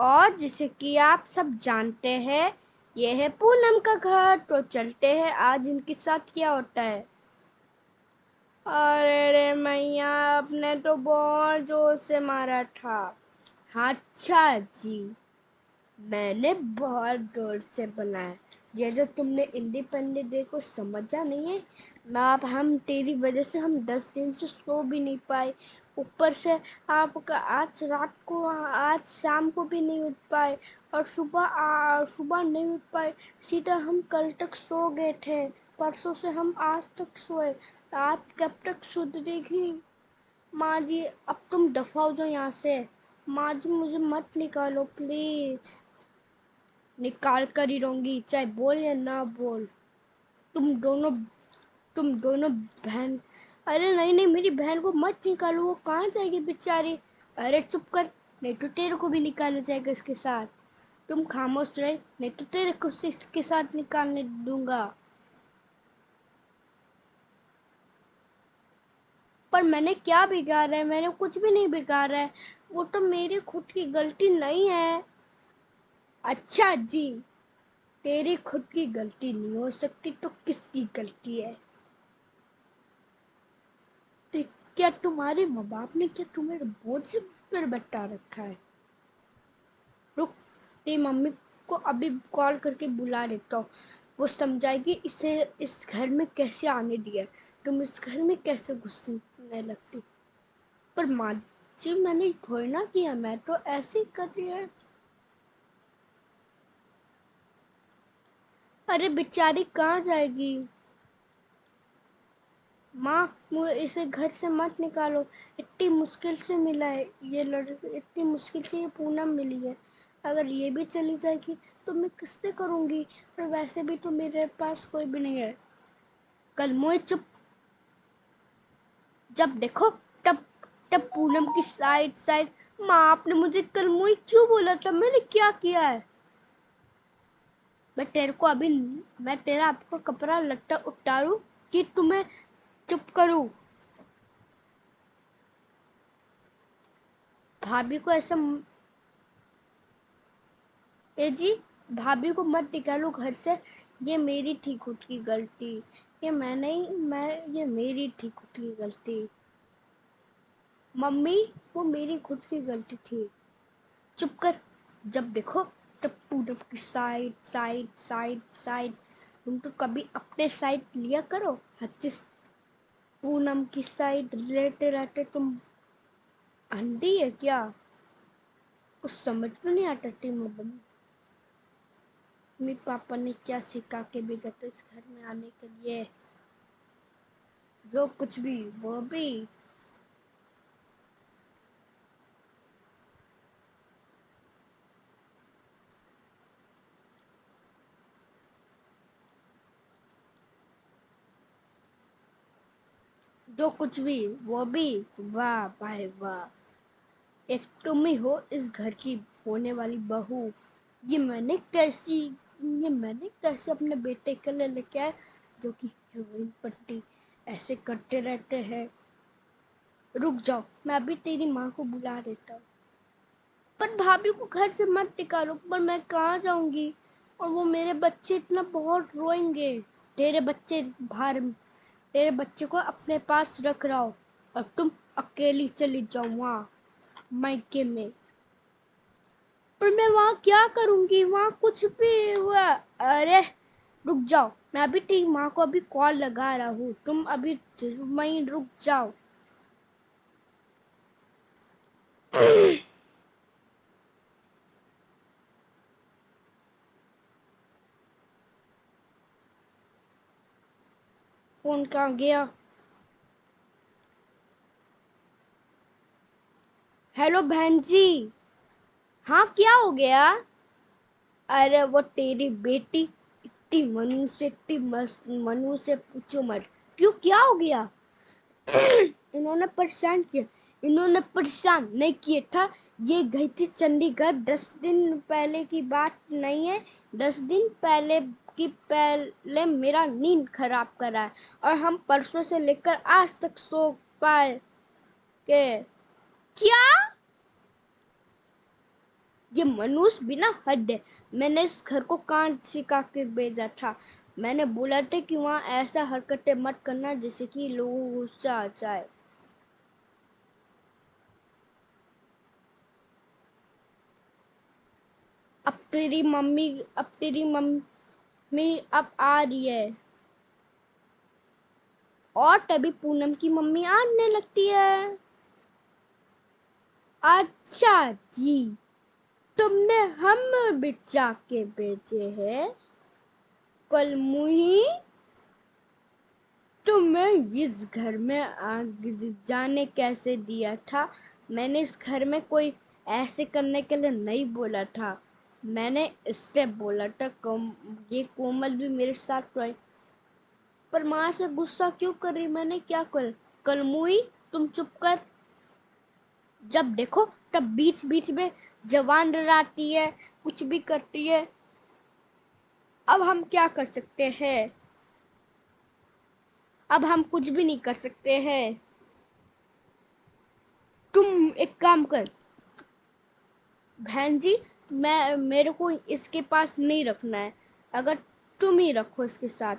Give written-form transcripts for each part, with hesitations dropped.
और जैसे कि आप सब जानते हैं, ये है पूनम का घर। तो चलते हैं आज इनके साथ क्या होता है। अरे रे मैया, आपने तो बहुत जोर से मारा था। हाँ, अच्छा जी, मैंने बहुत जोर से बनाया। ये जो तुमने इंडिपेंडेंस डे को समझा नहीं है, मैं आप हम तेरी वजह से हम 10 दिन से सो भी नहीं पाए। ऊपर से आपका आज रात को आज शाम को भी नहीं उठ पाए, और सुबह नहीं उठ पाए। सीधा हम कल तक सो गए थे, परसों से हम आज तक सोए। आप कब तक सुधरेगी माँ जी? अब तुम दफा हो जाओ यहाँ से। माँ जी, मुझे मत निकालो प्लीज। निकाल कर ही रहूंगी, चाहे बोल या ना बोल। तुम दोनों तुम दोनों बहन। अरे नहीं नहीं, मेरी बहन को मत निकालो, वो कहाँ जाएगी बेचारी। अरे चुप कर, नहीं तो तेरे को भी निकाला जाएगा इसके साथ। तुम खामोश रहे, नहीं तो तेरे को इसके साथ निकालने दूंगा। पर मैंने क्या बिगाड़ा है? मैंने कुछ भी नहीं बिगाड़ा है। वो तो मेरी खुद की गलती नहीं है। अच्छा जी, तेरी खुद की गलती नहीं हो सकती तो किसकी गलती है? ते- क्या तुम्हारे माँ बाप ने क्या तुम्हें बोझ पर बैठा रखा है? रुक, तेरी मम्मी को अभी कॉल करके बुला लेता हूँ। वो समझाएगी इसे इस घर में कैसे आने दिया, तुम इस घर में कैसे घुसने लगती। पर माँ जी, मैंने थोड़ी ना किया, मैं तो ऐसे ही कर दिया है। अरे बेचारी कहाँ जाएगी? माँ, मुझे इसे घर से मत निकालो। इतनी मुश्किल से मिला है ये लड़की, इतनी मुश्किल से ये पूनम मिली है। अगर ये भी चली जाएगी तो मैं किससे करूँगी? और वैसे भी तो मेरे पास कोई भी नहीं है। कल मुझे चुप, जब देखो तब तब पूनम की साइड साइड। माँ, आपने मुझे कल मुझे क्यों बोला था? मैंने क्या किया है? मैं तेरे को अभी मैं तेरा आपको कपड़ा लट्टा उतारू कि तुम्हें चुप करूँ? भाभी को ऐसा ए जी, भाभी को मत निकालो घर से। ये मेरी थी खुद की गलती। ये मैं नहीं, मैं ये मेरी थी खुद की गलती। मम्मी, वो मेरी खुद की गलती थी। चुप कर। जब देखो तब पूनम की साइड साइड साइड साइड। तुम तो कभी अपने साइड लिया करो हर चीज। पूनम की साइड रहते रहते तुम अंधी है क्या? कुछ समझ में नहीं आता थी मम्मी पापा ने क्या सिखा के भेजा था इस घर में आने के लिए। जो कुछ भी वो भी। जो कुछ भी वो भी। वाह भाई वाह, एक तुम ही हो इस घर की होने वाली बहू। ये मैंने कैसी ये मैंने कैसे अपने बेटे के लिए लेके आया, जो कि हीरोइन पट्टी ऐसे करते रहते हैं। रुक जाओ, मैं अभी तेरी माँ को बुला देता हूँ। पर भाभी को घर से मत निकालो। पर मैं कहाँ जाऊंगी? और वो मेरे बच्चे इतना बहुत रोएंगे। तेरे बच्चे बाहर, तेरे बच्चे को अपने पास रख रहा हो और तुम अकेली चली जाओ वहाँ मायके में। पर मैं वहाँ क्या करूंगी? वहाँ कुछ भी हुआ। अरे रुक जाओ, मैं अभी तेरी माँ को अभी कॉल लगा रहा हूँ। तुम अभी वहीं रुक जाओ। फोन कहाँ गया? हेलो बहन जी। हाँ, क्या हो गया? अरे वो तेरी बेटी इतनी मनु से इतनी मस्त मनु से पूछो मत। क्यों, क्या हो गया? इन्होंने परेशान किया। इन्होंने परेशान नहीं किया था। ये गई थी चंडीगढ़, 10 दिन पहले की बात नहीं है। 10 दिन पहले मेरा नींद खराब करा है। और हम परसों से लेकर आज तक सो पाए के। क्या? ये मनुष्य भी ना हद है। मैंने इस घर को कान सिखा के भेजा था। मैंने बोला था कि वहाँ ऐसा हरकतें मत करना जिससे कि लोगों को गुस्सा आ जाए। अब तेरी मम्मी अब आ रही है। और तभी पूनम की मम्मी आने लगती है। अच्छा जी, तुमने हम बिचा के भेजे हैं। कल मुही तुम्हें इस घर में जाने कैसे दिया था? मैंने इस घर में कोई ऐसे करने के लिए नहीं बोला था। मैंने इससे बोला था ये कोमल भी मेरे साथ रहे। पर माँ से गुस्सा क्यों कर रही? मैंने क्या कर? कल मुई तुम चुप कर। जब देखो तब बीच बीच में जवान डराती है, कुछ भी करती है। अब हम क्या कर सकते हैं? अब हम कुछ भी नहीं कर सकते हैं। तुम एक काम कर बहन जी, मैं मेरे को इसके पास नहीं रखना है। अगर तुम ही रखो इसके साथ।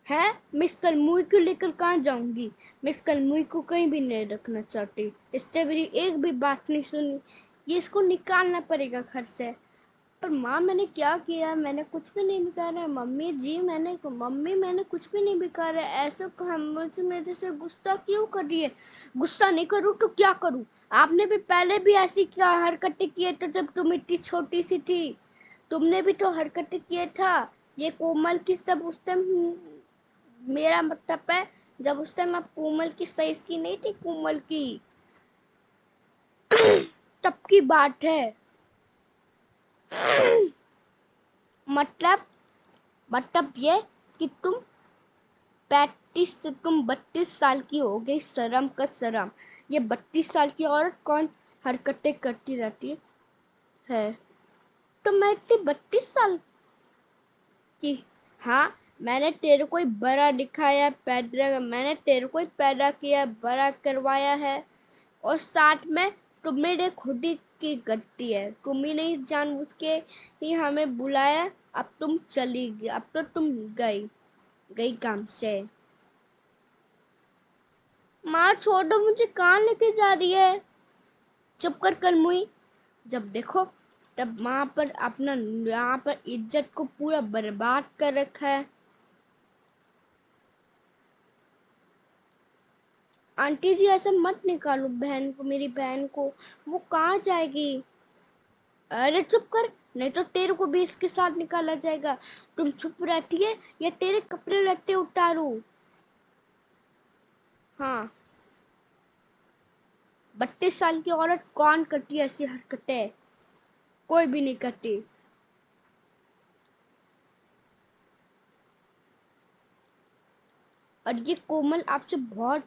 है, मिस कलमुई को लेकर कहाँ जाऊंगी? मिस कलमुई को कहीं भी नहीं रखना चाहती। इसने मेरी एक भी बात नहीं सुनी। ये इसको निकालना पड़ेगा घर से। पर माँ मैंने क्या किया? मैंने कुछ भी नहीं बिगाड़ा है। मम्मी मैंने कुछ भी नहीं बिगाड़ा है। ऐसे मुझे मेरे से गुस्सा क्यों कर रही है? गुस्सा नहीं करूँ तो क्या करूँ? आपने भी पहले भी ऐसी क्या हरकतें किए थे जब तुम इतनी छोटी सी थी। तुमने भी तो हरकतें किए था। ये कोमल की सब उस टाइम, मेरा मतलब है जब उस टाइम आप कोमल की साइज की नहीं थी, कोमल की तब की बात है। मतलब मतलब ये कि तुम 32 साल की हो गई। शर्म कर शर्म। ये 32 साल की औरत कौन हरकतें करती रहती है? तो मैं इतनी 32 साल की? हाँ, मैंने तेरे को ही बड़ा दिखाया, पैदा मैंने तेरे को ही पैदा किया, बड़ा करवाया है। और साथ में तुम मेरे खुद ही की गलती है। तुम ही नहीं जानबूझ के ही हमें बुलाया। अब तुम चली गई। अब तो तुम गई गई काम से। माँ छोड़ो, मुझे कहाँ लेके जा रही है? चुप कर कल मुई। जब देखो तब वहां पर अपना यहाँ पर इज्जत को पूरा बर्बाद कर रखा है। आंटी जी ऐसा मत निकालो बहन को, मेरी बहन को। वो कहाँ जाएगी? अरे चुप कर, नहीं तो तेरे को भी इसके साथ निकाला जाएगा। तुम चुप रहती है या तेरे कपड़े लत्ते उतारू? हाँ, 32 साल की औरत कौन करती है ऐसी हरकतें? कोई भी नहीं करती। और ये कोमल आपसे बहुत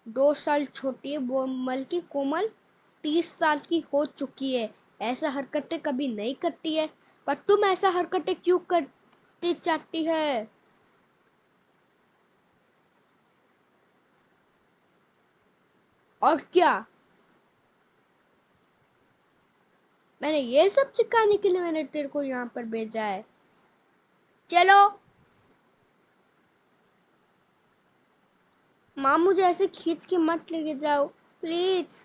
2 साल छोटी है। कोमल की कोमल 30 साल की हो चुकी है। ऐसा हरकतें कभी नहीं करती है। पर तुम ऐसा हरकतें क्यों करती चाहती है? और क्या? मैंने ये सब सिखाने के लिए मैंने तेरे को यहाँ पर भेजा है। चलो। माँ मुझे ऐसे खींच के मत लेके जाओ प्लीज।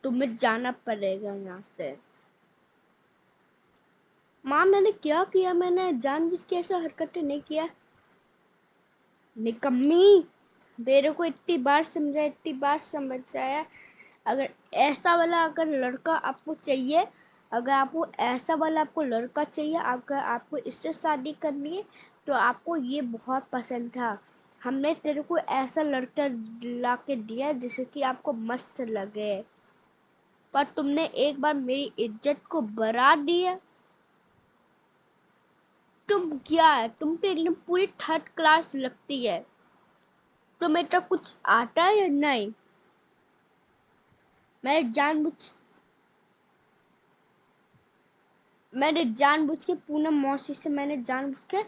तुम्हें जाना पड़ेगा यहाँ से। माँ मैंने क्या किया? मैंने जानबूझ के ऐसा हरकतें नहीं किया। निकम्मी, तेरे को इतनी बार समझाया, इतनी बार समझाया। अगर ऐसा वाला अगर लड़का आपको चाहिए, अगर आपको ऐसा वाला आपको लड़का चाहिए, अगर आपको इससे शादी करनी है, तो आपको ये बहुत पसंद था। हमने तेरे को ऐसा लड़का ला के दिया जिसे कि आपको मस्त लगे। पर तुमने एक बार मेरी इज्जत को बरा दिया। तुम क्या है? तुम तो एकदम पूरी थर्ड क्लास लगती है। तुम्हें तो कुछ आता है या नहीं? मैंने जानबूझ मैंने जानबूझ के पूनम मौसी से मैंने जानबूझ के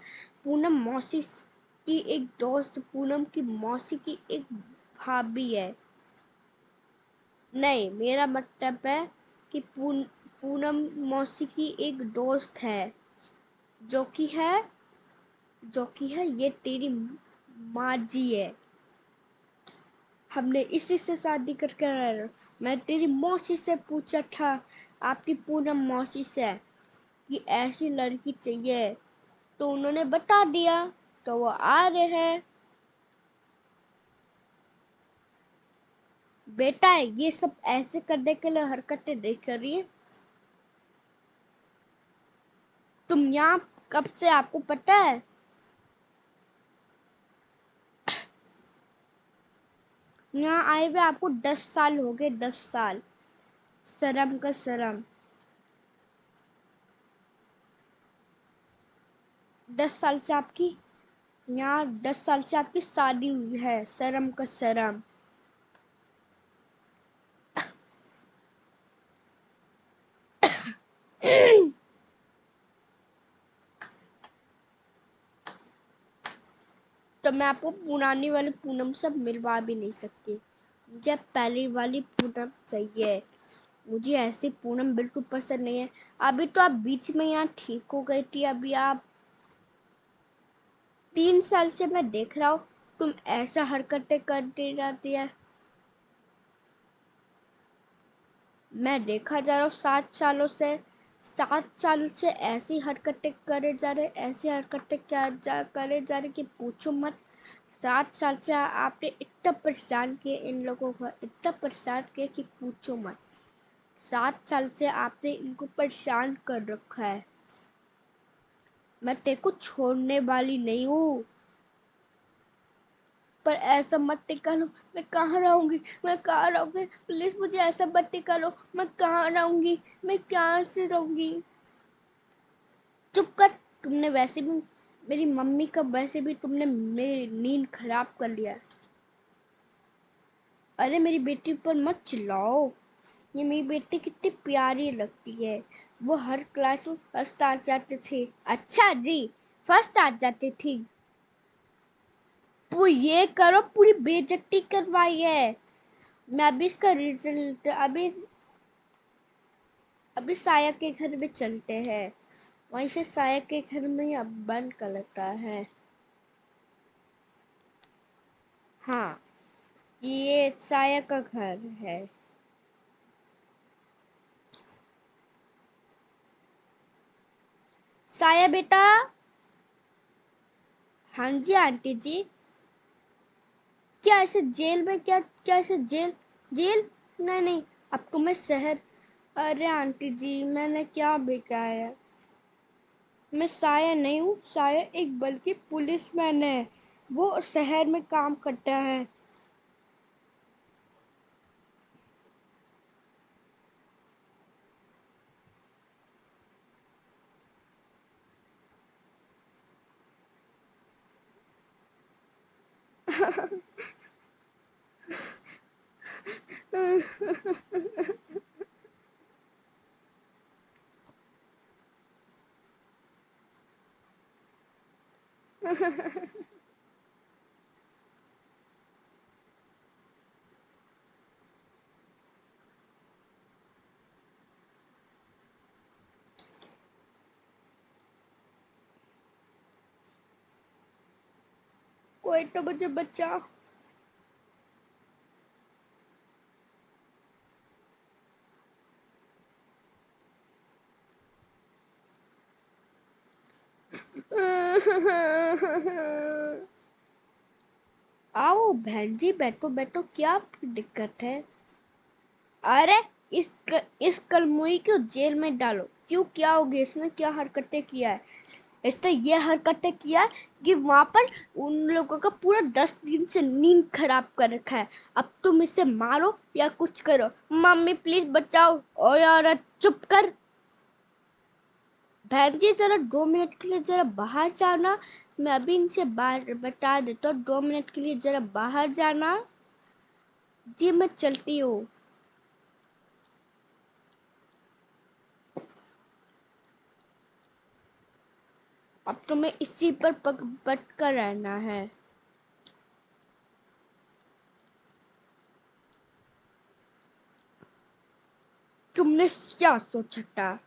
पूनम मौसी की एक दोस्त, पूनम की मौसी की एक भाभी है। नहीं, मेरा मतलब है कि पूनम मौसी की एक दोस्त है जो कि है ये तेरी माँ जी है। हमने इसी से शादी करके मैं तेरी मौसी से पूछा था, आपकी पूनम मौसी से, कि ऐसी लड़की चाहिए, तो उन्होंने बता दिया, तो वो आ रहे हैं। बेटा ये सब ऐसे करने के लिए हरकतें नहीं करिए। तुम यहाँ कब से, आपको पता है? यहाँ आए हुए आपको 10 साल हो गए, 10 साल। शर्म का शर्म। 10 साल से आपकी यहाँ 10 साल से आपकी शादी हुई है, शर्म का शर्म। तो मैं आपको पुरानी वाली पूनम से मिलवा भी नहीं सकती। मुझे पहली वाली पूनम चाहिए। मुझे ऐसी पूनम बिल्कुल पसंद नहीं है। अभी तो आप बीच में यहाँ ठीक हो गई थी, अभी आप 3 साल से मैं देख रहा हूँ तुम ऐसा हरकतें करती रहती है। मैं देखा जा रहा हूँ 7 साल से ऐसी हरकतें करे जा रहे, ऐसी हरकतें करे जा रहे कि पूछो मत। 7 साल से आपने इतना परेशान किए इन लोगों को, इतना परेशान किए कि पूछो मत। 7 साल से आपने इनको परेशान कर रखा है। मैं तेरे को छोड़ने वाली नहीं हूँ, पर ऐसा मत निकालो। मैं कहाँ रहूंगी, मैं कहाँ रहूंगी? प्लीज मुझे ऐसा मत निकालो। मैं कहाँ रहूंगी, मैं कहाँ से रहूंगी? चुप कर। तुमने वैसे भी मेरी मम्मी का, वैसे भी तुमने मेरी नींद खराब कर लिया। अरे मेरी बेटी पर मत चिल्लाओ। ये मेरी बेटी कितनी प्यारी लगती है। वो हर क्लास में फर्स्ट आ जाते थे। अच्छा जी, फर्स्ट आ जाती थी। वो ये करो, पूरी बेइज्जती करवाई है। मैं अभी इसका रिजल्ट अभी साया के घर में चलते हैं। वहीं से साया के घर में ही अब बंद कर लगता है। हाँ, ये साया का घर है। साया बेटा। हाँ जी आंटी जी। क्या ऐसे जेल में, क्या ऐसे जेल? जेल? नहीं नहीं, अब तो मैं शहर। अरे आंटी जी, मैंने क्या बिगाड़ा? मैं साया नहीं हूँ, साया एक बल्कि पुलिसमैन है। वो शहर में काम करता है। कोई तो मुझे बचा। आओ बहन जी, बैठो बैठो, क्या दिक्कत है? अरे इस कलमुई को जेल में डालो। क्यों, क्या हो गया? इसने क्या हरकतें किया है? इसने ये हरकतें किया है कि वहां पर उन लोगों का पूरा 10 दिन से नींद खराब कर रखा है। अब तुम इसे मारो या कुछ करो। मम्मी प्लीज बचाओ। ओ यार चुप कर। बहन जी जरा 2 मिनट के लिए जरा बाहर जाना। मैं अभी इनसे बाहर बता देता हूँ, 2 मिनट के लिए जरा बाहर जाना। जी मैं चलती हूँ। अब तुम्हें इसी पर पक बट कर रहना है। तुमने क्या सोचा था?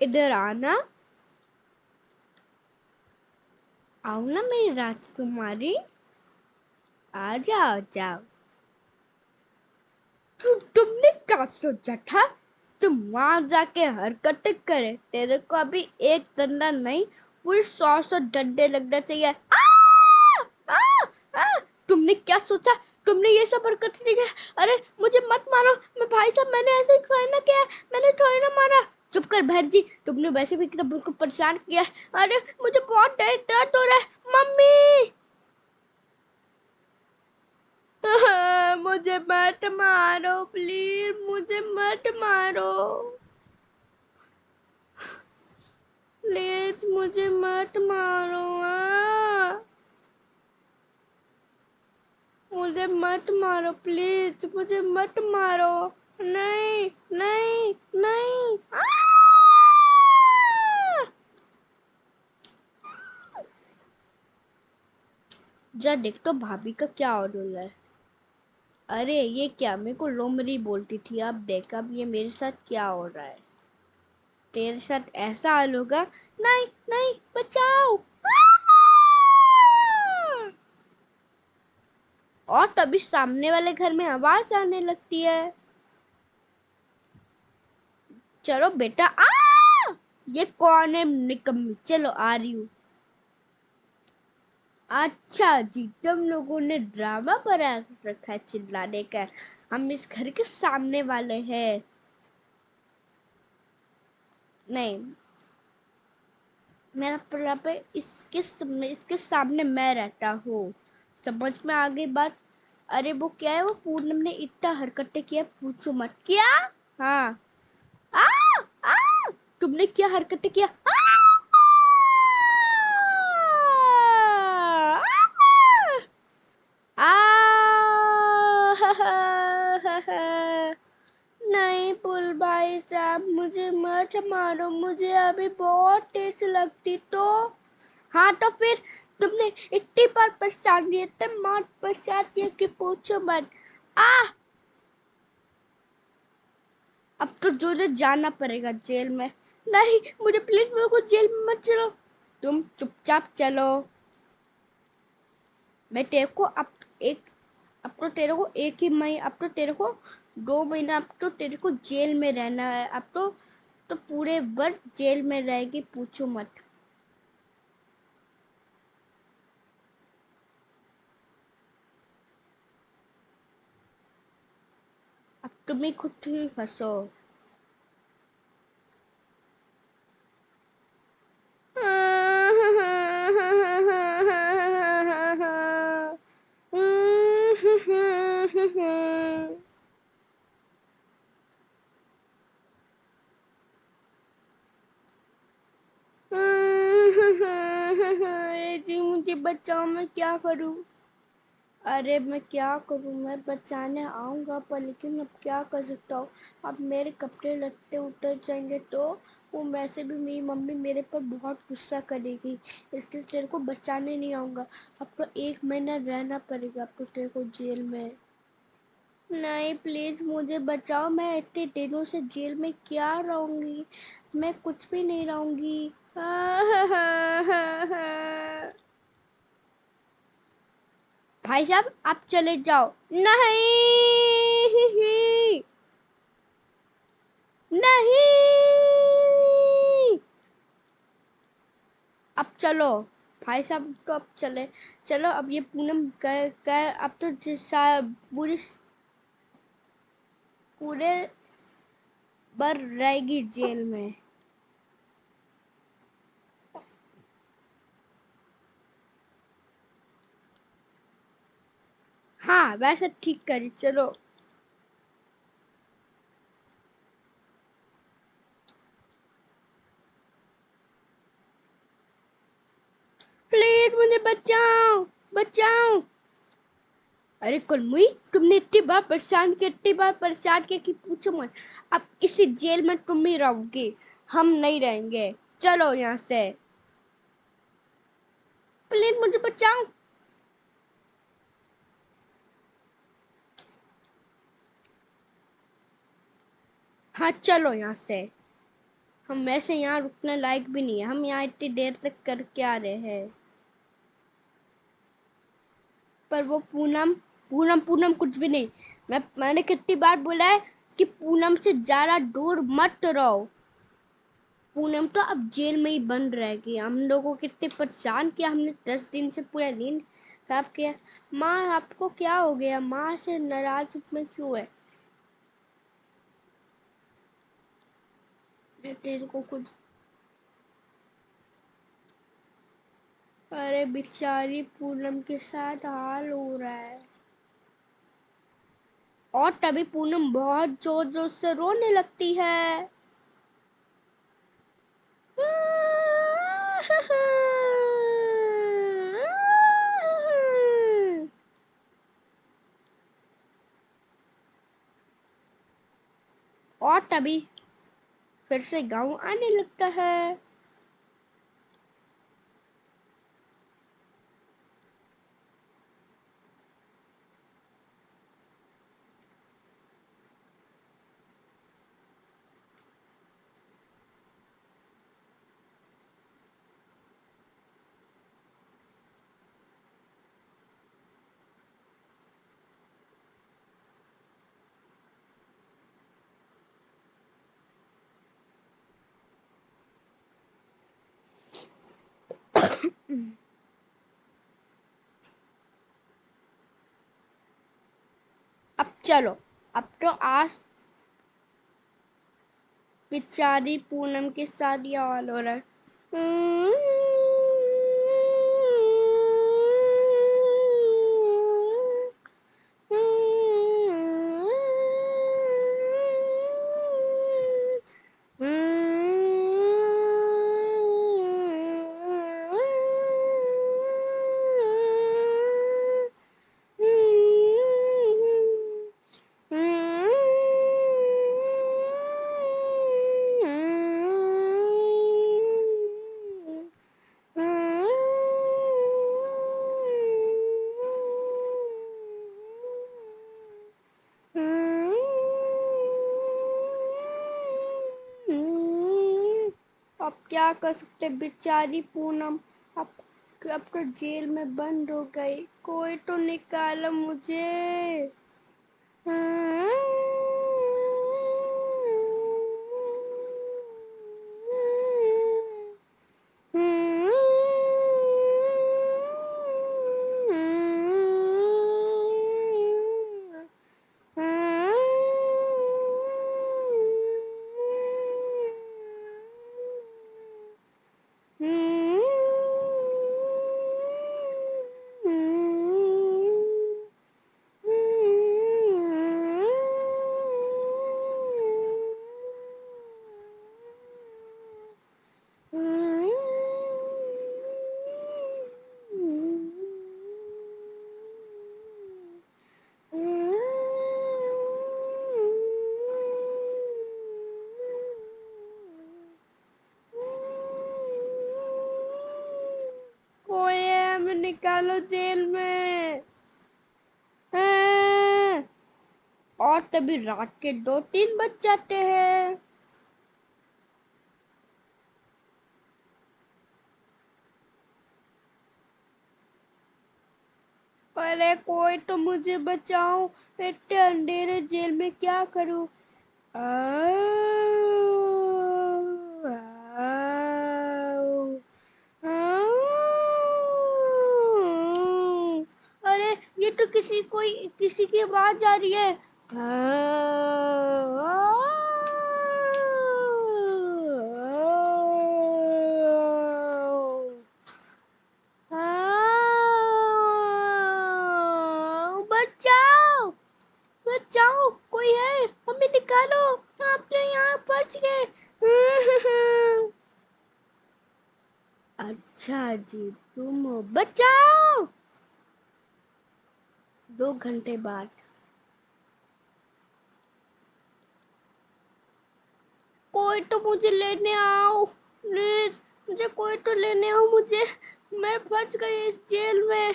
इधर आना, आओ ना मेरी राजकुमारी, आ जाओ जाओ। तुमने क्या सोचा था? तुम वहां जाके हरकतें करे, तेरे को अभी एक डंडा नहीं, पूरे 100 डंडे लगने चाहिए। आ, आ, तुमने क्या सोचा? तुमने ये सब हरकतें की? अरे मुझे मत मारो, मैं भाई साहब, मैंने ऐसे थोड़ी ना किया, मैंने थोड़ी ना मारा। चुप कर बहन जी, तुमने वैसे भी कितना को परेशान किया। अरे मुझे बहुत दर्द हो रहा है मम्मी। मुझे मत मारो प्लीज, मुझे मत मारो प्लीज, मुझे मत मारो। मुझे मत मारो प्लीज, मुझे मत मारो। नहीं नहीं नहीं। जा देख तो भाभी का क्या ऑर्डर है। अरे ये क्या, मेरे को लोमड़ी बोलती थी, अब देख अब ये मेरे साथ क्या हो रहा है। तेरे साथ ऐसा हाल होगा। नहीं नहीं, बचाओ। और तभी सामने वाले घर में आवाज आने लगती है। चलो बेटा, ये कौन है निकम्मी, चलो आ रही हूँ। अच्छा जी, तुम लोगों ने ड्रामा बना रखा है चिल्लाने का। हम इस घर के सामने वाले हैं। नहीं, मेरा यहाँ पे इसके सामने मैं रहता हूँ। समझ में आ गई बात? अरे वो क्या है, वो पूनम ने इतना हरकतें किया, पूछो मत। क्या? हाँ। आ, आ, तुमने क्या हरकतें किया? नहीं पुल भाई साहब, मुझे मत मारो, मुझे अभी बहुत तेज लगती तो। हाँ तो फिर तुमने इतनी बार परेशान किया, तुम मौत परेशान किया कि पूछो मत। आ अब तो जो जाना पड़ेगा जेल में। नहीं, मुझे प्लीज, मेरे को जेल में मत चलो, तुम चुपचाप चलो। मैं तेरे को अब तो तेरे को एक ही महीना, अब तो तेरे को 2 महीना, अब तो तेरे को जेल में रहना है। अब तो पूरे वर्ष जेल में रहेगी, पूछो मत। अब तुम ही खुद ही फंसो। जी मुझे बचाओ, मैं क्या करूं? अरे मैं क्या करूं, मैं बचाने आऊंगा पर लेकिन अब क्या कर सकता हूँ। अब मेरे कपड़े लत्ते उतर जाएंगे तो वो, वैसे भी मेरी मम्मी मेरे पर बहुत गुस्सा करेगी, इसलिए तेरे को बचाने नहीं आऊंगा। अब तो 1 महीना रहना पड़ेगा अब तो तेरे को जेल में। नहीं प्लीज मुझे बचाओ, मैं इतने दिनों से जेल में क्या रहूंगी, मैं कुछ भी नहीं रहूंगी। भाई साहब आप चले जाओ। नहीं नहीं, अब चलो भाई साहब, तो अब चले। चलो अब ये पूनम कह अब तो पूरी पूरे बर रहेगी जेल में। हाँ वैसे ठीक करी, चलो। प्लीज मुझे बचाओ, बचाओ। अरे कुलमुई, तुमने इतनी बार परेशान किया, इतनी बार परेशान किया कि पूछो मत। अब इसी जेल में तुम ही रहोगे, हम नहीं रहेंगे। चलो यहाँ से, प्लीज मुझे बचाओ। हाँ चलो यहाँ से। हम वैसे यहाँ रुकने लायक भी नहीं है, हम यहाँ इतनी देर तक करके आ रहे हैं। पर वो पूनम, पूनम पूनम कुछ भी नहीं। मैंने कितनी बार बोला है कि पूनम से ज्यादा दूर मत रहो। पूनम तो अब जेल में ही बंद रहेगी। हम लोगों को कितने परेशान किया हमने, 10 दिन से पूरा दिन खराब किया। माँ आपको क्या हो गया, माँ से नाराज में क्यों है? मैं तेरे को कुछ, अरे बेचारी पूनम के साथ हाल हो रहा है। और तभी पूनम बहुत जोर जोर से रोने लगती है। और तभी फिर से गांव आने लगता है। अब चलो, अब तो आज बेचारी पूनम के साथ ये हाल हो रहा है। अब क्या कर सकते बेचारी पूनम, अब अब तो जेल में बंद हो गई। कोई तो निकालो मुझे। कोई है, हमें निकालो जेल में। हाँ। और तभी रात के 2-3 बज जाते हैं। अरे कोई तो मुझे बचाओ, इतने अंधेरे जेल में क्या करूं? आओ, आओ, आओ। अरे ये तो किसी की आवाज आ रही है। आओ, आओ, आओ, कोई है, हमें निकालो, आप तो यहाँ फंस गए। अच्छा जी, तुम हो, बचाओ। 2 घंटे बाद। कोई तो मुझे लेने आओ प्लीज, मुझे कोई तो लेने आओ मुझे, मैं फंस गई इस जेल में,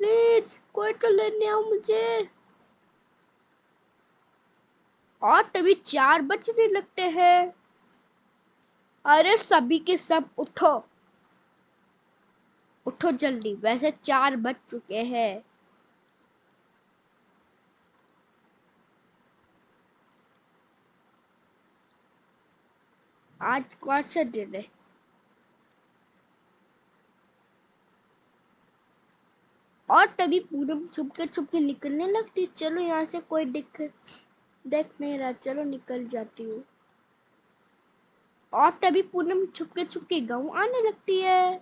प्लीज कोई तो लेने आओ मुझे। और तभी 4 बजने लगते हैं। अरे सभी के सब उठो, उठो जल्दी, वैसे 4 बज चुके हैं। आज कौन सा दिन है? और तभी पूनम छुपके छुपके निकलने लगती। चलो यहाँ से कोई देख नहीं रहा, चलो निकल जाती हूँ। और तभी पूनम छुपके छुपके गाँव आने लगती है।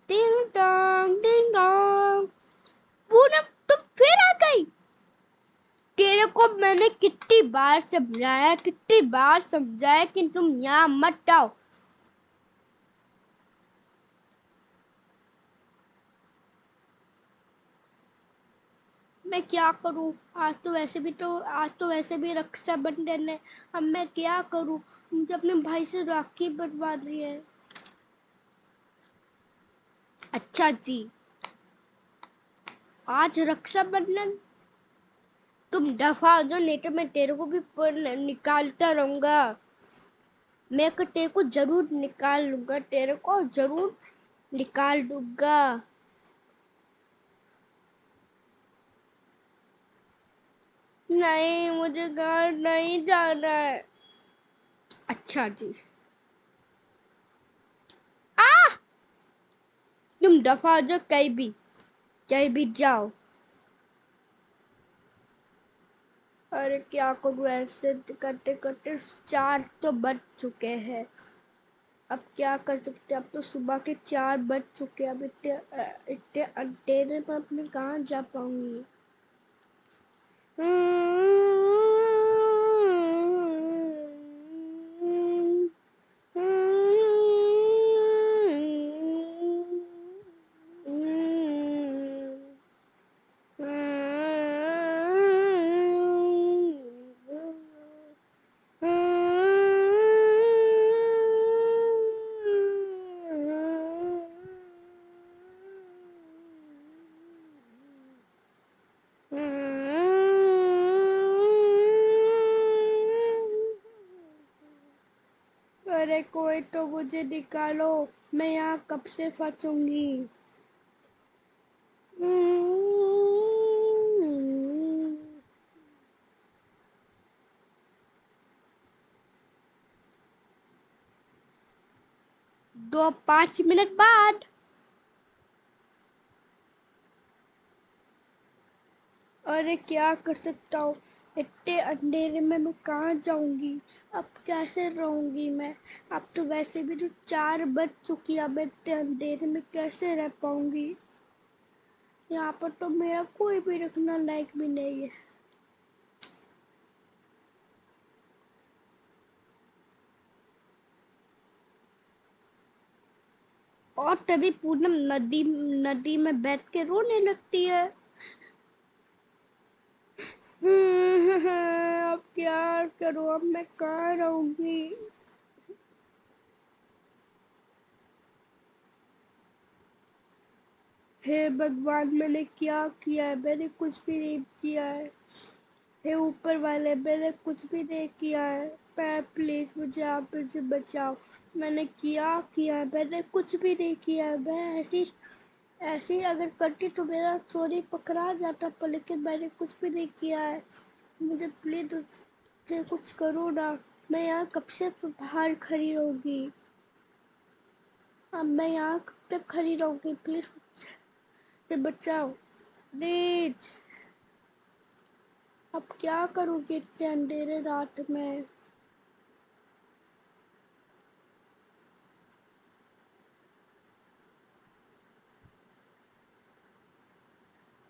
टिंग टोंग टिंग टोंग। पूनम तुम फिर आ गई। तेरे को मैंने कितनी बार समझाया कि तुम यहाँ मत आओ। मैं क्या करूं, आज तो वैसे भी रक्षाबंधन है। अब मैं क्या करूं, मुझे अपने भाई से राखी बंधवा रही है। अच्छा जी, आज रक्षाबंधन, तुम दफा हो जो, नहीं तो मैं तेरे को भी निकालता रहूंगा। मैं तेरे को जरूर निकाल लूंगा, तेरे को जरूर निकाल दूंगा। नहीं, मुझे घर नहीं जाना है। अच्छा जी। आ, तुम दफा हो जो, कहीं भी जाओ। अरे क्या करूँ, ऐसे करते करते 4 तो बज चुके हैं। अब क्या कर सकते, अब तो सुबह के 4 बज चुके। अब इतने अंधेरे में अपने कहाँ जा पाऊंगी। अरे कोई तो मुझे निकालो, मैं यहाँ कब से फंसूंगी। 5 मिनट बाद। अरे क्या कर सकता हूँ, इतने अंधेरे में मैं कहाँ जाऊंगी, अब कैसे रहूंगी मैं। अब तो वैसे भी तो 4 बज चुकी है, अब इतने अंधेरे में कैसे रह पाऊंगी। यहाँ पर तो मेरा कोई भी रखना लायक भी नहीं है। और तभी पूनम नदी नदी में बैठ के रोने लगती है। अब क्या करूँ, अब मैं कहाँ रहूंगी। हे भगवान, मैंने क्या किया है, मैंने कुछ भी नहीं किया है। हे ऊपर वाले, मैंने कुछ भी नहीं किया है। मैं प्लीज, मुझे बचाओ। मैंने किया है, मैंने कुछ भी नहीं किया है। मैं ऐसी ऐसी अगर करती तो मेरा चोरी पकड़ा जाता, पर लेकिन मैंने कुछ भी नहीं किया है। मुझे प्लीज उससे कुछ करो ना। मैं यहाँ कब से बाहर खड़ी रहूंगी। अब मैं यहाँ कब तक खड़ी रहूंगी, प्लीज मुझे बचाओ, प्लीज। अब क्या करूँगी इतने अंधेरे रात में।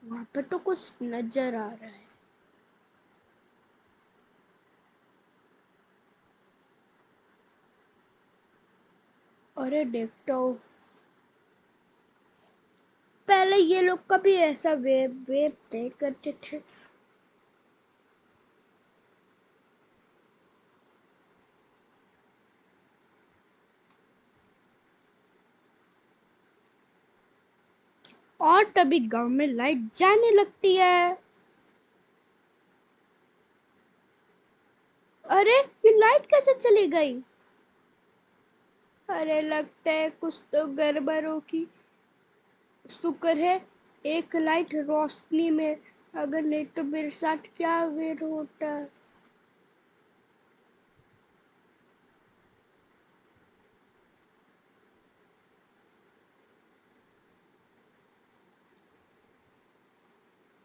वहां पर तो कुछ नजर आ रहा है। अरे देखता हूँ, पहले ये लोग कभी ऐसा वेब वेब नहीं करते थे। और तभी गांव में लाइट जाने लगती है। अरे ये लाइट कैसे चली गई? अरे लगता है कुछ तो गड़बड़ होगी। शुक्र है एक लाइट रोशनी में, अगर नहीं तो मेरे साथ क्या वेर होता।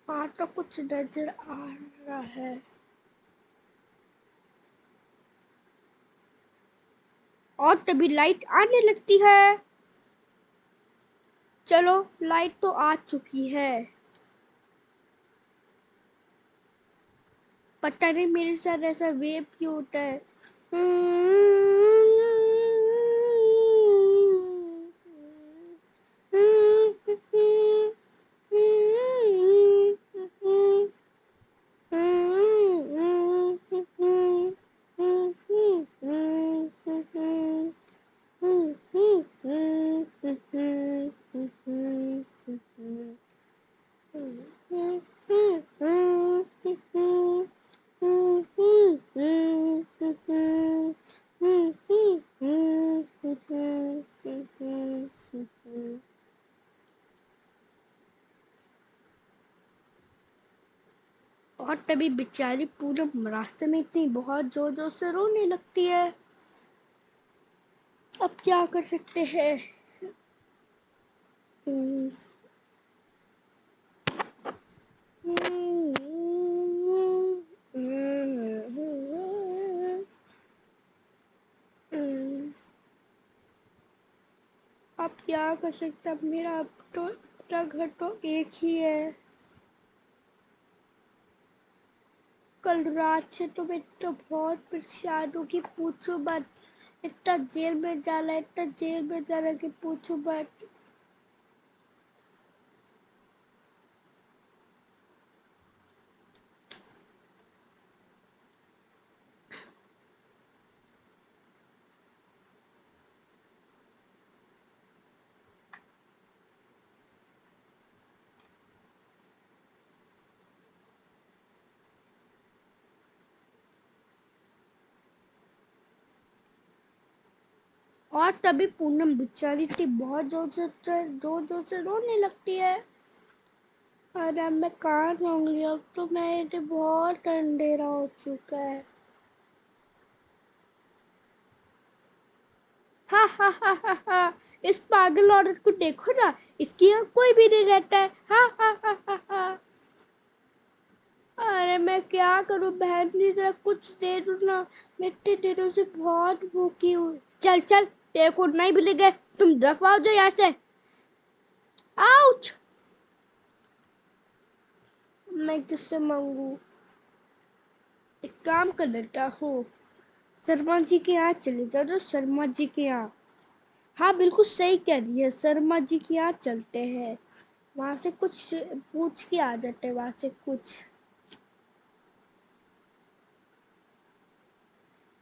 हाँ तो कुछ नजर आ रहा है। और तभी लाइट आने लगती है। चलो लाइट तो आ चुकी है। पता नहीं मेरे साथ ऐसा वेव क्यों होता है। और तभी बेचारी पूरे रास्ते में इतनी बहुत जोर जोर से रोने लगती है। अब क्या कर सकते हैं। हम्म, अब क्या कर सकते, अब मेरा अब तो अपना घर तो एक ही है। कल रात से तो मैं तो बहुत परेशान हूँ कि पूछो मत। इतना जेल में जाला, इतना जेल में जाला कि पूछो मत। और तभी पूनम बेचारी थी बहुत जोर जोर से रोने लगती है। और अब मैं कहाँ रहूंगी, अब तो मेरे बहुत अंधेरा हो चुका है। हा हा हा हा हा। इस पागल औरत को देखो ना, इसकी यहाँ कोई भी नहीं रहता है। हा हा हा हा हा। अरे मैं क्या करूँ बहन जी, जरा कुछ दे दो ना। मैं इतने दिनों से बहुत भूखी हूँ। चल चल, तेरे को नहीं मिलेगा, तुम रखवाओ जो यहाँ से। आउच। मैं किससे मांगू? एक काम कर देता हूँ, शर्मा जी के यहाँ चले जाओ। जो शर्मा जी के यहाँ, हाँ बिल्कुल सही कह रही है, शर्मा जी के यहाँ चलते हैं। वहां से कुछ पूछ के आ जाते हैं, वहां से कुछ।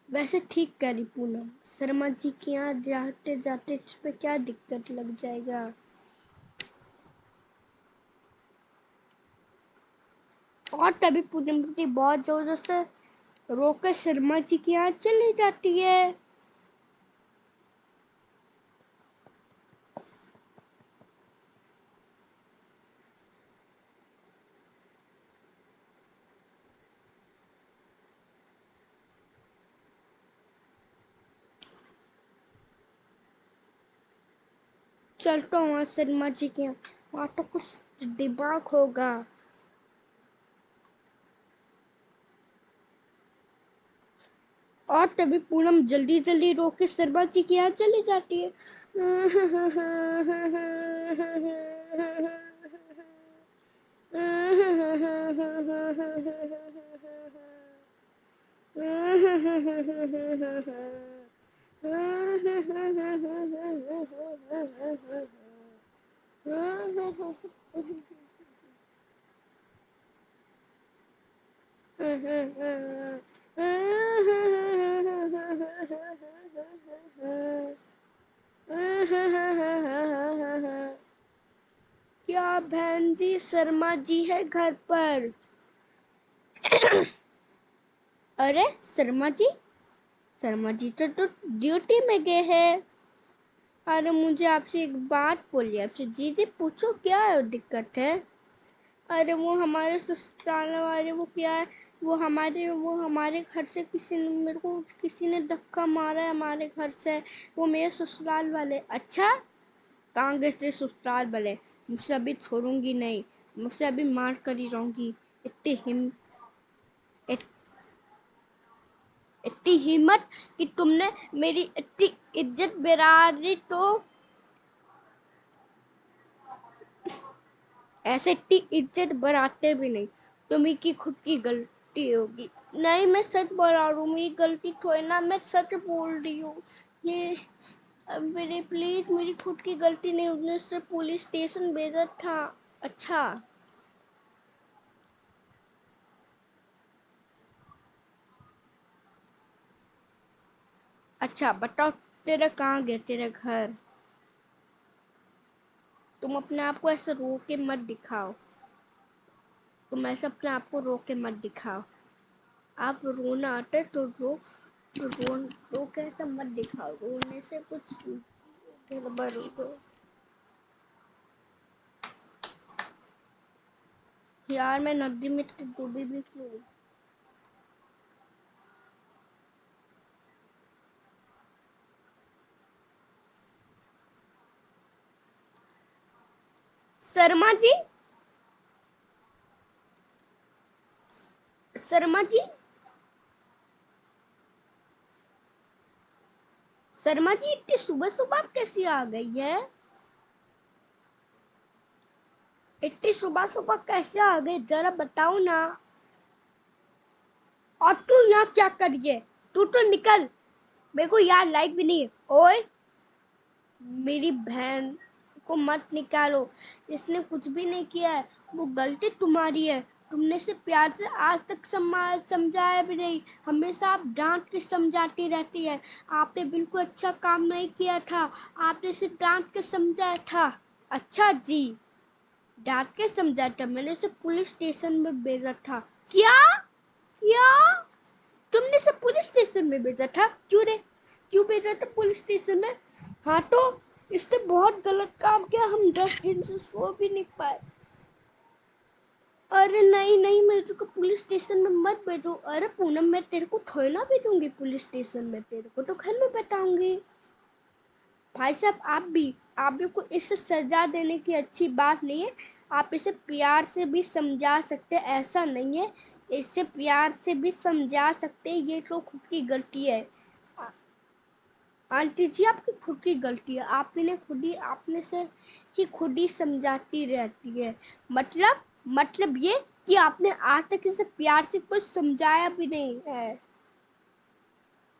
वैसे ठीक करी पूनम, शर्मा जी के यहाँ जाते जाते इसमें क्या दिक्कत लग जाएगा। और तभी पूनम अपनी बहुत जोर जोर से रोकर शर्मा जी के यहाँ चली जाती है। चलता हूँ वहाँ शर्मा जी के यहाँ, वहाँ तो कुछ दिमाग होगा। और तभी पूनम जल्दी जल्दी रोक के शर्मा जी के यहाँ चली जाती है। क्या बहन जी शर्मा जी है घर पर? अरे शर्मा जी तो ड्यूटी में गए हैं। अरे मुझे आपसे एक बात बोलिए, आपसे जी जी पूछो क्या दिक्कत है? अरे वो हमारे ससुराल वाले वो क्या है, वो हमारे घर से किसी ने मेरे को किसी ने धक्का मारा है हमारे घर से। वो मेरे ससुराल वाले। अच्छा, कहाँ गए थे ससुराल वाले? मुझसे अभी छोड़ूंगी नहीं, मुझसे अभी मार कर ही रहूंगी। इतनी हिम इत- इतनी हिम्मत कि तुमने मेरी इतनी इज्जत बेरारी तो ऐसे इतनी इज्जत बढ़ाते भी नहीं। तुम्ही की खुद की गलती होगी। नहीं, मैं सच बोल रहा हूँ, मेरी गलती थोड़ी ना, मैं सच बोल रही हूँ। ये मेरे प्लीज मेरी खुद की गलती नहीं, उसने उसे पुलिस स्टेशन भेजा था। अच्छा अच्छा बताओ, तेरा कहाँ गया तेरा घर? तुम अपने आप को ऐसे रो के मत दिखाओ। तुम ऐसे अपने आप को रो के मत दिखाओ। आप रोना आता है तो रो, रो के ऐसा मत दिखाओ, रोने से कुछ गड़बड़ होगा। यार मैं नदी में तो डूबी भी क्यों? शर्मा जी, शर्मा जी, शर्मा जी, इतनी सुबह सुबह आप कैसी आ गई है? इतनी सुबह सुबह कैसे आ गई, जरा बताओ ना। और तू यहाँ क्या कर रही है? तू तो निकल, मेरे को यार लाइक भी नहीं है। ओए, मेरी बहन को मत निकालो, इसने कुछ भी नहीं किया है। वो गलती तुम्हारी है, तुमने इसे प्यार से आज तक समझाया भी नहीं। हमेशा आप डांट के समझाती रहती है। आपने बिल्कुल अच्छा काम नहीं किया था, आपने इसे डांट के समझाया था। अच्छा जी, डांट के समझाया था, मैंने इसे पुलिस स्टेशन में भेजा था। क्या क्या? तुमने इसे पुलिस स्टेशन में भेजा था? क्यों रे, क्यों भेजा था पुलिस स्टेशन में? हाँ तो इसने बहुत गलत काम किया, हम 10 दिन से सो भी नहीं पाए। अरे नहीं नहीं, मैं तुझको पुलिस स्टेशन में मत भेजो। अरे पूनम, मैं तेरे को थोड़ी ना भेजूंगी पुलिस स्टेशन में, तेरे को तो घर में बताऊंगी। भाई साहब, आप भी को इसे सजा देने की अच्छी बात नहीं है। आप इसे प्यार से भी समझा सकते हैं, ऐसा नहीं है। इसे प्यार से भी समझा सकते हैं, ये तो खुद की गलती है। आंटी जी, आपकी खुद की गलती है, आप इन्हें आपने से ही खुद ही समझाती रहती है। मतलब ये कि आपने आज तक इसे प्यार से कुछ समझाया भी नहीं है।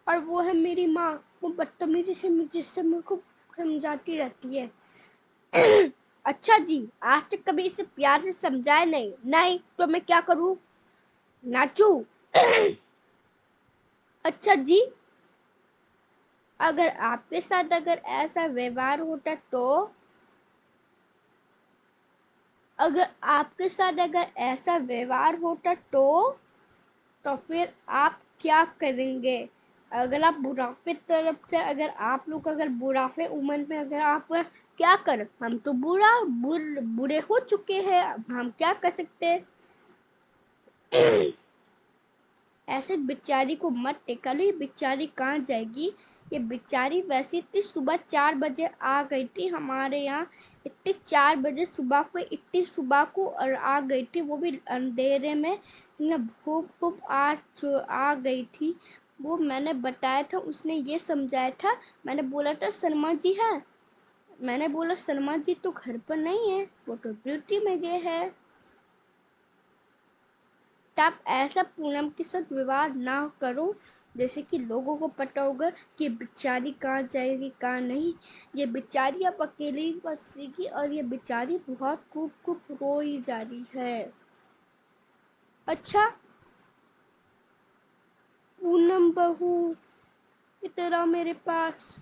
और वो है मेरी माँ, वो बदतमीजी से मुझसे मेरे को समझाती रहती है। अच्छा जी, आज तक कभी इसे प्यार से समझाया नहीं? नहीं तो मैं क्या करूँ, नाचू? अच्छा जी, अगर आपके साथ अगर ऐसा व्यवहार होता तो, अगर आपके साथ अगर ऐसा व्यवहार होता तो फिर आप क्या करेंगे? अगर आप बुढ़ापे तरफ से, अगर आप लोग अगर बुढ़ापे उम्र में अगर आप क्या कर, हम तो बुरे हो चुके हैं, अब हम क्या कर सकते हैं? ऐसे बेचारी को मत निकालो, ये बेचारी कहाँ जाएगी? ये बेचारी वैसे इतनी सुबह 4 बजे आ गई थी हमारे यहाँ। इतनी 4 बजे सुबह को, इतनी सुबह को और आ गई थी, वो भी अंधेरे में। भूख भूख आ गई थी। वो मैंने बताया था, उसने ये समझाया था। मैंने बोला था शर्मा जी है, मैंने बोला शर्मा जी तो घर पर नहीं है, वो तो ड्यूटी में गए हैं। तब ऐसा पूनम के साथ व्यवहार ना करो। जैसे कि लोगों को पता होगा कि बेचारी कहाँ जाएगी कहाँ नहीं। ये बेचारी अब अकेली ही बसेगी और ये बेचारी बहुत खूब खूब रो ही जा रही है। अच्छा पूनम बहू, इधर आओ मेरे पास।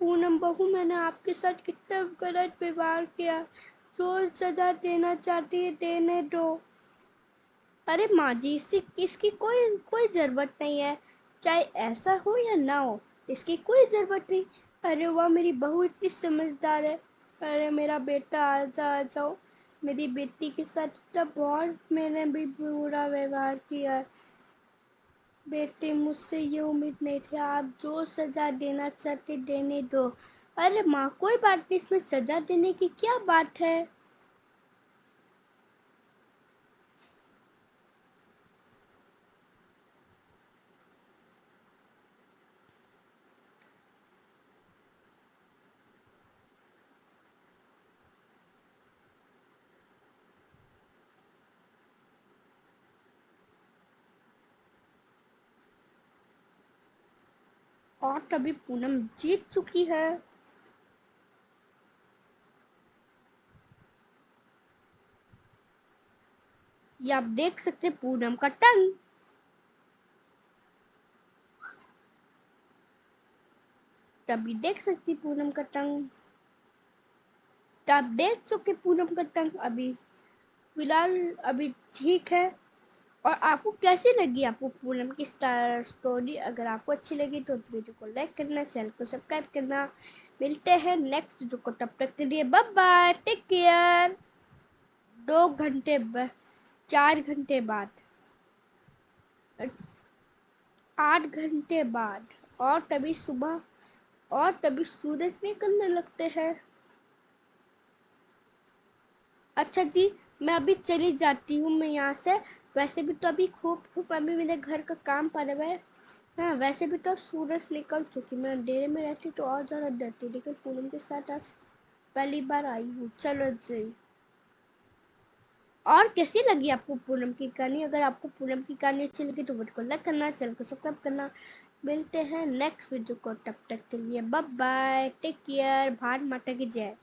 पूनम बहू, मैंने आपके साथ कितना गलत व्यवहार किया, जो सजा देना चाहती है देने दो। अरे माँ जी, इसकी कोई कोई ज़रूरत नहीं है, चाहे ऐसा हो या ना हो, इसकी कोई ज़रूरत नहीं। अरे वाह, मेरी बहू इतनी समझदार है। अरे मेरा बेटा, आ जाओ। मेरी बेटी के साथ इतना बहुत मैंने भी बुरा व्यवहार किया है। बेटे, मुझसे ये उम्मीद नहीं थी, आप जो सज़ा देना चाहते देने दो। अरे माँ, कोई बात नहीं, इसमें सज़ा देने की क्या बात है। और तभी पूनम जीत चुकी है। ये आप देख सकते हैं पूनम का टंग। तभी देख सकती पूनम का टंग। तो आप देख चुके पूनम का टंग अभी फिलहाल। अभी ठीक है। और आपको कैसी लगी आपको पूनम की स्टोरी? अगर आपको अच्छी लगी तो वीडियो को लाइक करना, चैनल को सब्सक्राइब करना। मिलते हैं नेक्स्ट वीडियो को, तब तक के लिए बाय बाय, टेक केयर। 2 घंटे 4 घंटे बाद, 8 घंटे बाद, और तभी सुबह, और तभी सूरज निकलने लगते हैं। अच्छा जी, मैं अभी चली जाती हूँ मैं यहाँ से। वैसे भी तो अभी खूब खूब अभी मेरे घर का काम पड़ा हुआ है। हाँ, वैसे भी तो सूरज निकल चुकी, मैं अंधेरे में रहती तो और ज़्यादा डरती, लेकिन पूनम के साथ आज पहली बार आई हूँ। चलो जी। और कैसी लगी आपको पूनम की कहानी? अगर आपको पूनम की कहानी अच्छी लगी तो वीडियो को लाइक करना, चैनल को सब्सक्राइब करना। मिलते हैं नेक्स्ट वीडियो को, तब तक के लिए bye bye, take care, Bharat Mata की जय।